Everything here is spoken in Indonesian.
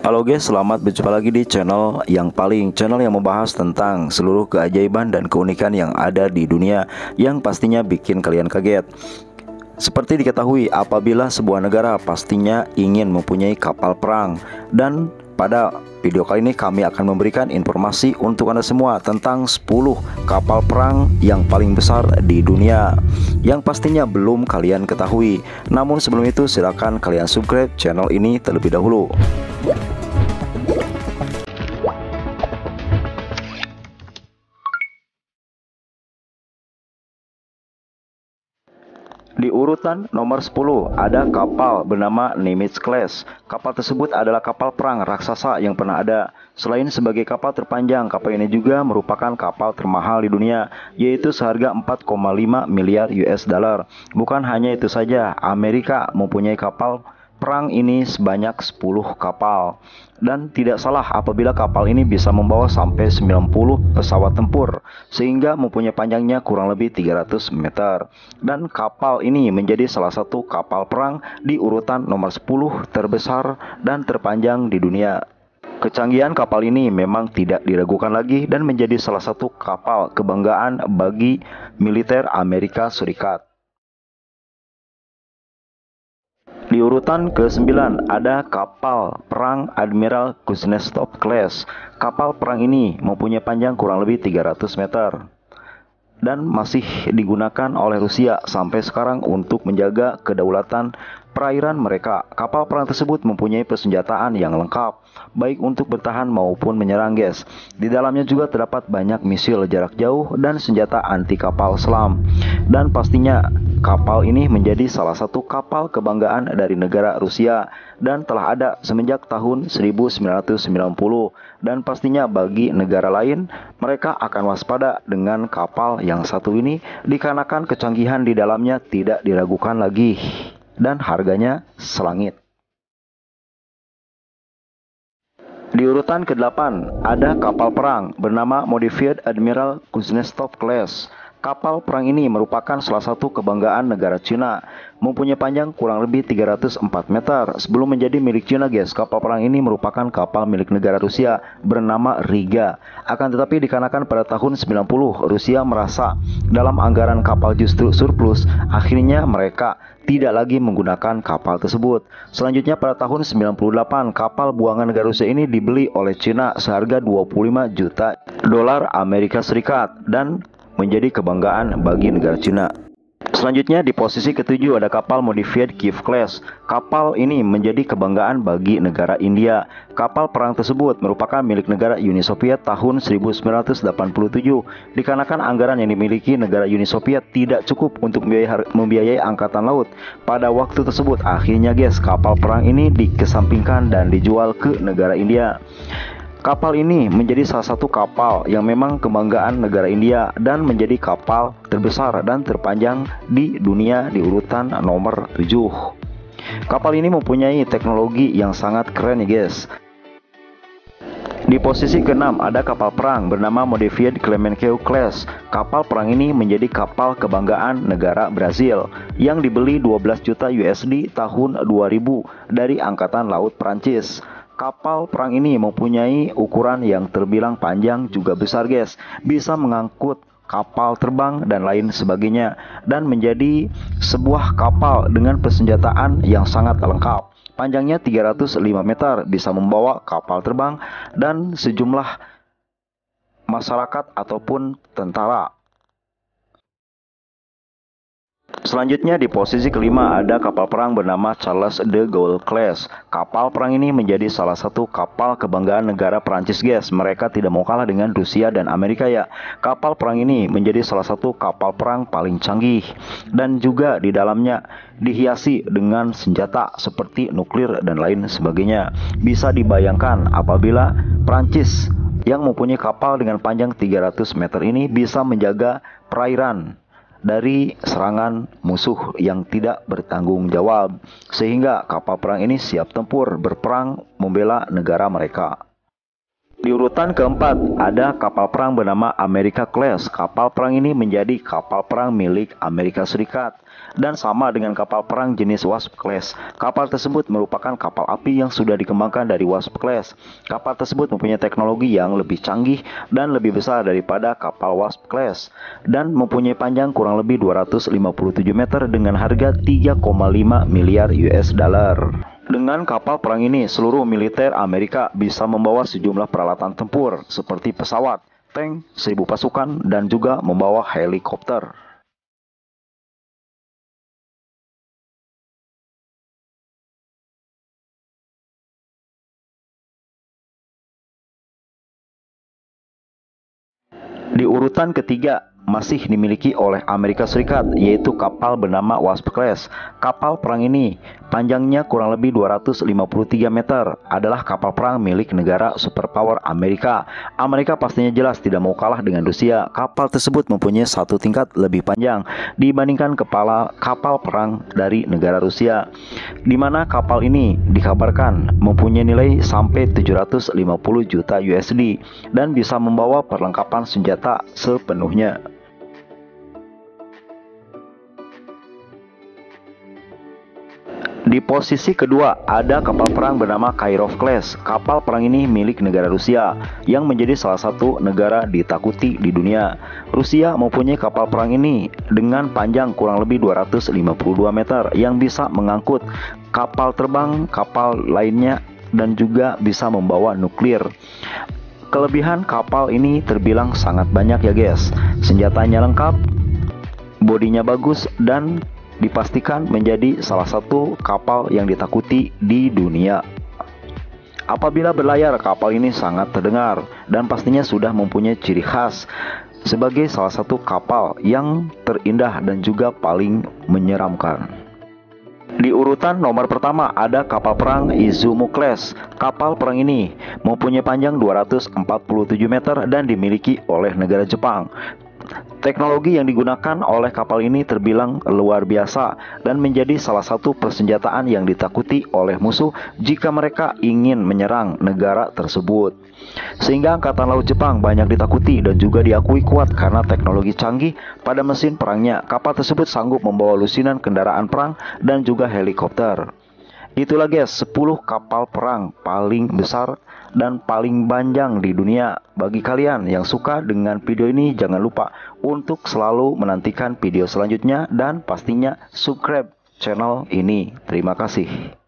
Halo guys, selamat berjumpa lagi di channel yang membahas tentang seluruh keajaiban dan keunikan yang ada di dunia yang pastinya bikin kalian kaget. Seperti diketahui, apabila sebuah negara pastinya ingin mempunyai kapal perang, dan pada video kali ini kami akan memberikan informasi untuk Anda semua tentang 10 kapal perang yang paling besar di dunia yang pastinya belum kalian ketahui. Namun sebelum itu silakan kalian subscribe channel ini terlebih dahulu. Di urutan nomor 10 ada kapal bernama Nimitz Class. Kapal tersebut adalah kapal perang raksasa yang pernah ada. Selain sebagai kapal terpanjang, kapal ini juga merupakan kapal termahal di dunia, yaitu seharga 4,5 miliar US dollar. Bukan hanya itu saja, Amerika mempunyai kapal perang ini sebanyak 10 kapal. Dan tidak salah apabila kapal ini bisa membawa sampai 90 pesawat tempur, sehingga mempunyai panjangnya kurang lebih 300 meter. Dan kapal ini menjadi salah satu kapal perang di urutan nomor 10 terbesar dan terpanjang di dunia. Kecanggihan kapal ini memang tidak diragukan lagi dan menjadi salah satu kapal kebanggaan bagi militer Amerika Serikat. Di urutan ke-9 ada kapal perang Admiral Kuznetsov Class. Kapal perang ini mempunyai panjang kurang lebih 300 meter dan masih digunakan oleh Rusia sampai sekarang untuk menjaga kedaulatan perairan mereka. Kapal perang tersebut mempunyai persenjataan yang lengkap, baik untuk bertahan maupun menyerang, guys. Di dalamnya juga terdapat banyak misil jarak jauh dan senjata anti kapal selam. Dan pastinya kapal ini menjadi salah satu kapal kebanggaan dari negara Rusia dan telah ada semenjak tahun 1990. Dan pastinya bagi negara lain, mereka akan waspada dengan kapal yang satu ini dikarenakan kecanggihan di dalamnya tidak diragukan lagi dan harganya selangit. Di urutan ke-8 ada kapal perang bernama Modified Admiral Kuznetsov Class. Kapal perang ini merupakan salah satu kebanggaan negara Cina, mempunyai panjang kurang lebih 304 meter. Sebelum menjadi milik Cina, guys, kapal perang ini merupakan kapal milik negara Rusia bernama Riga. Akan tetapi dikarenakan pada tahun 90 Rusia merasa dalam anggaran kapal justru surplus, akhirnya mereka tidak lagi menggunakan kapal tersebut. Selanjutnya pada tahun 98 kapal buangan negara Rusia ini dibeli oleh Cina seharga 25 juta dolar Amerika Serikat dan menjadi kebanggaan bagi negara Cina. Selanjutnya di posisi ke-7 ada kapal Modified Kiev Class. Kapal ini menjadi kebanggaan bagi negara India. Kapal perang tersebut merupakan milik negara Uni Soviet tahun 1987. Dikarenakan anggaran yang dimiliki negara Uni Soviet tidak cukup untuk membiayai angkatan laut pada waktu tersebut, akhirnya, guys, kapal perang ini dikesampingkan dan dijual ke negara India. Kapal ini menjadi salah satu kapal yang memang kebanggaan negara India dan menjadi kapal terbesar dan terpanjang di dunia di urutan nomor 7. Kapal ini mempunyai teknologi yang sangat keren, ya guys. Di posisi ke-6 ada kapal perang bernama Modified Clemenceau Class. Kapal perang ini menjadi kapal kebanggaan negara Brazil yang dibeli 12 juta USD tahun 2000 dari Angkatan Laut Prancis. Kapal perang ini mempunyai ukuran yang terbilang panjang juga besar, guys. Bisa mengangkut kapal terbang dan lain sebagainya, dan menjadi sebuah kapal dengan persenjataan yang sangat lengkap. Panjangnya 305 meter, bisa membawa kapal terbang dan sejumlah masyarakat ataupun tentara. Selanjutnya di posisi ke-5 ada kapal perang bernama Charles de Gaulle Class. Kapal perang ini menjadi salah satu kapal kebanggaan negara Prancis, guys. Mereka tidak mau kalah dengan Rusia dan Amerika, ya. Kapal perang ini menjadi salah satu kapal perang paling canggih dan juga di dalamnya dihiasi dengan senjata seperti nuklir dan lain sebagainya. Bisa dibayangkan apabila Prancis yang mempunyai kapal dengan panjang 300 meter ini bisa menjaga perairan dari serangan musuh yang tidak bertanggung jawab, sehingga kapal perang ini siap tempur berperang membela negara mereka. Di urutan keempat, ada kapal perang bernama America Class. Kapal perang ini menjadi kapal perang milik Amerika Serikat dan sama dengan kapal perang jenis Wasp Class. Kapal tersebut merupakan kapal api yang sudah dikembangkan dari Wasp Class. Kapal tersebut mempunyai teknologi yang lebih canggih dan lebih besar daripada kapal Wasp Class dan mempunyai panjang kurang lebih 257 meter dengan harga 3,5 miliar US dollar. Dengan kapal perang ini, seluruh militer Amerika bisa membawa sejumlah peralatan tempur seperti pesawat, tank, 1.000 pasukan, dan juga membawa helikopter. Di urutan ketiga, masih dimiliki oleh Amerika Serikat, yaitu kapal bernama Wasp Class. Kapal perang ini panjangnya kurang lebih 253 meter, adalah kapal perang milik negara superpower Amerika. Amerika pastinya jelas tidak mau kalah dengan Rusia. Kapal tersebut mempunyai satu tingkat lebih panjang dibandingkan kapal perang dari negara Rusia, di mana kapal ini dikabarkan mempunyai nilai sampai 750 juta USD dan bisa membawa perlengkapan senjata sepenuhnya. Di posisi kedua, ada kapal perang bernama Kirov Class. Kapal perang ini milik negara Rusia, yang menjadi salah satu negara ditakuti di dunia. Rusia mempunyai kapal perang ini dengan panjang kurang lebih 252 meter, yang bisa mengangkut kapal terbang, kapal lainnya, dan juga bisa membawa nuklir. Kelebihan kapal ini terbilang sangat banyak ya guys. Senjatanya lengkap, bodinya bagus, dan dipastikan menjadi salah satu kapal yang ditakuti di dunia. Apabila berlayar, kapal ini sangat terdengar dan pastinya sudah mempunyai ciri khas sebagai salah satu kapal yang terindah dan juga paling menyeramkan. Di urutan nomor pertama ada kapal perang Izumo Class. Kapal perang ini mempunyai panjang 247 meter dan dimiliki oleh negara Jepang. Teknologi yang digunakan oleh kapal ini terbilang luar biasa dan menjadi salah satu persenjataan yang ditakuti oleh musuh jika mereka ingin menyerang negara tersebut. Sehingga Angkatan Laut Jepang banyak ditakuti dan juga diakui kuat karena teknologi canggih pada mesin perangnya. Kapal tersebut sanggup membawa lusinan kendaraan perang dan juga helikopter. Itulah guys 10 kapal perang paling besar dan paling panjang di dunia. Bagi kalian yang suka dengan video ini, jangan lupa untuk selalu menantikan video selanjutnya dan pastinya subscribe channel ini. Terima kasih.